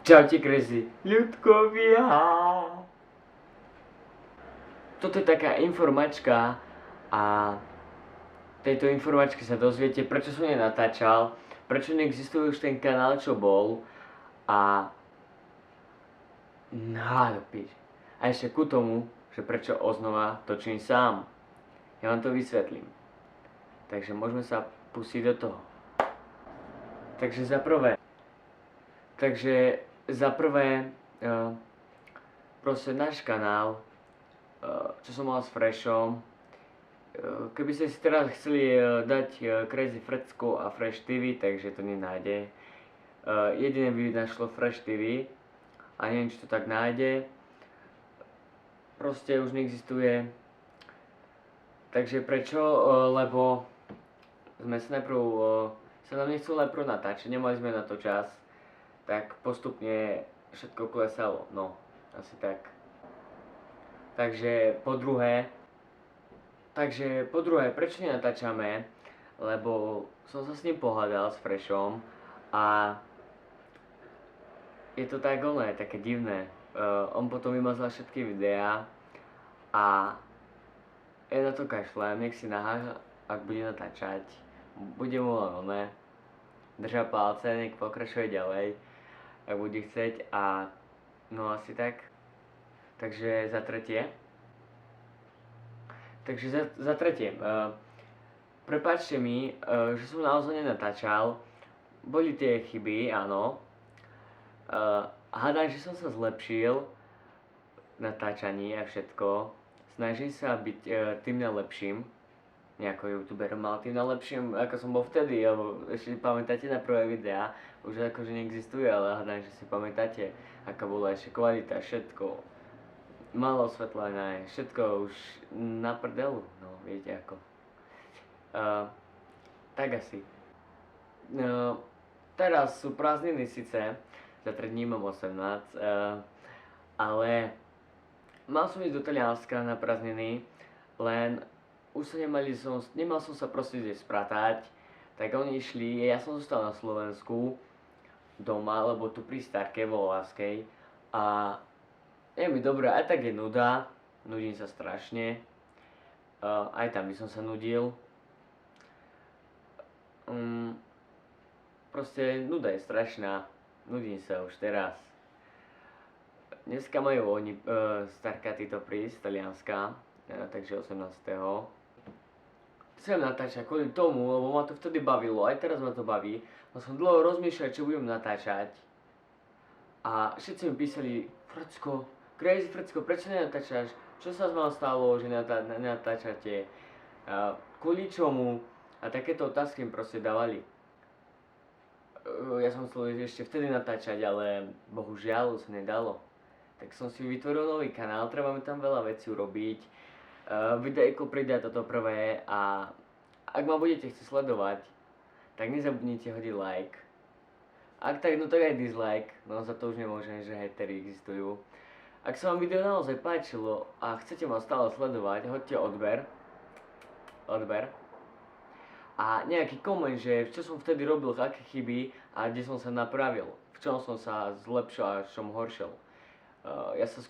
Čaute crazy ľudkovia. Toto je taká informačka a v tejto informačke sa dozviete, prečo som nenatáčal, prečo neexistuje už ten kanál, čo bol a dopič. A ešte ku tomu, že prečo oznova točím sám. Ja vám to vysvetlím. Takže môžeme sa pustiť do toho. Takže za prvé, proste náš kanál, čo som mal s Freshom, keby ste si teraz chceli dať Crazy Frecko a Fresh TV, takže to nenájde. Jediné by našlo Fresh TV a neviem, či to tak nájde. Proste už neexistuje. Takže prečo? Lebo sme sa nám nechcel najprv natáčať, nemali sme na to čas. Tak postupne všetko klesalo, no, asi tak. Takže po druhé, prečo nenatáčame? Lebo som sa s ním pohádal, s Freshom a je to tak také divné. On potom vymazal všetky videá a ja na to kašlem, nech si nahá, ak bude natáčať. Bude mu len drža palce, nech pokračuje ďalej, ak bude chceť a no asi tak. Takže za tretie, prepáčte mi, že som naozaj nenatáčal, boli tie chyby, áno. Hádam, že som sa zlepšil v natáčaní a všetko. Snažím sa byť tým najlepším, nejako youtuber mal tým najlepším, ako som bol vtedy, alebo ešte pamätáte na prvé videá, už akože neexistuje, ale hádam, že si pamätáte, aká bola ešte kvalita, všetko, malo osvetlené, všetko už na prdelu, no viete ako. Tak asi. Teraz sú prázdniny síce, za 3 dní mám 18, ale mal som ísť do Talianska na prázdniny, len už nemal som sa proste kde spratať, tak oni išli, ja som zostal na Slovensku doma, lebo tu pri Starke vo Láskej a je mi dobré, aj tak je nuda, nudím sa strašne, aj tam by som sa nudil, proste nuda je strašná, nudím sa už teraz. Dneska majú oni Starka títo prísť z Talianska, takže 18. Chcem natáčať kvôli tomu, lebo ma to vtedy bavilo, aj teraz ma to baví. No som dlho rozmýšľal, čo budem natáčať. A všetci mi písali, Frecko, Crazy Frecko, prečo nenatáčaš? Čo sa z vás stalo, že nenatáčate? Kvôli čomu? A takéto otázky mi proste dávali. Ja som chcel ešte vtedy natáčať, ale bohužiaľ sa nedalo. Tak som si vytvoril nový kanál, treba mi tam veľa vecí urobiť. Videjko príde toto prvé a ak ma budete chcieť sledovať, tak nezabudnite hodiť like. Ak tak, no tak aj dislike, no za to už nemôžem, že hatery existujú. Ak sa vám video naozaj páčilo a chcete ma stále sledovať, hoďte odber. A nejaký koment, že čo som vtedy robil, aké chyby a kde som sa napravil, v čom som sa zlepšil a v čom horšil. Ja sa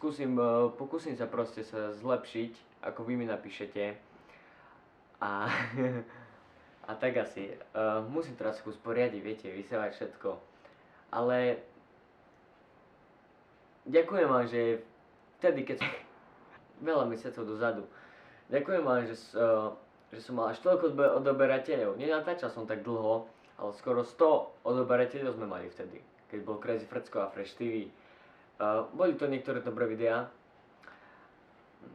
pokúsim sa proste sa zlepšiť, ako vy mi napíšete. A tak asi. Musím teraz usporiadiť, viete, vysávať všetko. Ale ďakujem vám, že vtedy, keď som veľa mesiacov dozadu, ďakujem vám, že som mal až toľko odoberateľov. Nenatáčal som tak dlho, ale skoro 100 odoberateľov sme mali vtedy, keď bol Crazy Frecko a Fresh TV. Boli to niektoré dobré videá,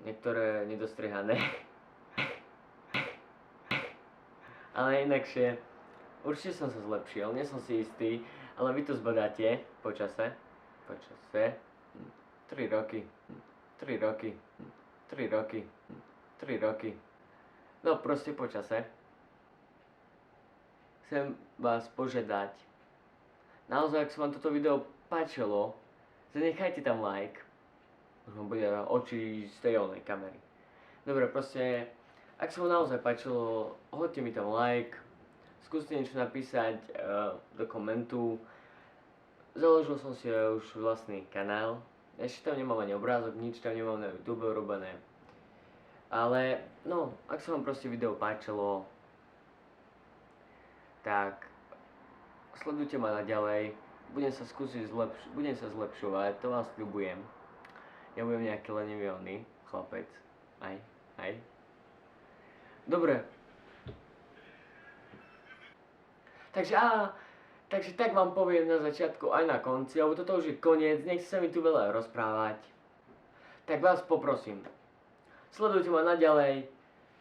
niektoré nedostrihané. Ale inakšie, určite som sa zlepšil, nie som si istý, ale vy to zbadáte počase. 3 roky. No proste počase. Chcem vás požiadať, naozaj, ak sa vám toto video páčilo, zanechajte tam like. Už vám bude oči z tej onej kamery. Dobre, proste, ak sa vám naozaj páčilo, hoďte mi tam like. Skúste niečo napísať do komentu. založil som si už vlastný kanál. Ešte tam nemám ani obrázok, nič tam nemám na YouTube urobené. Ale, no, ak sa vám proste video páčilo, tak sledujte ma naďalej. Budem sa zlepšovať, to vám sľubujem. Ja budem nejaký lenivý chlapec. Aj. Dobre. Takže tak vám poviem na začiatku aj na konci, lebo toto už je koniec, nechce sa mi tu veľa rozprávať. Tak vás poprosím, sledujte ma naďalej,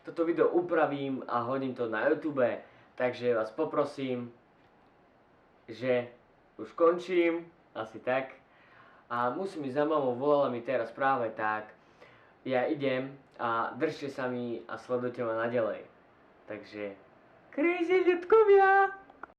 toto video upravím a hodím to na YouTube, takže vás poprosím, že už končím, asi tak. A musím ísť za mamou, volala mi teraz práve tak. Ja idem a držte sa mi a sledujte ma naďalej. Takže, crazy ľudkovia!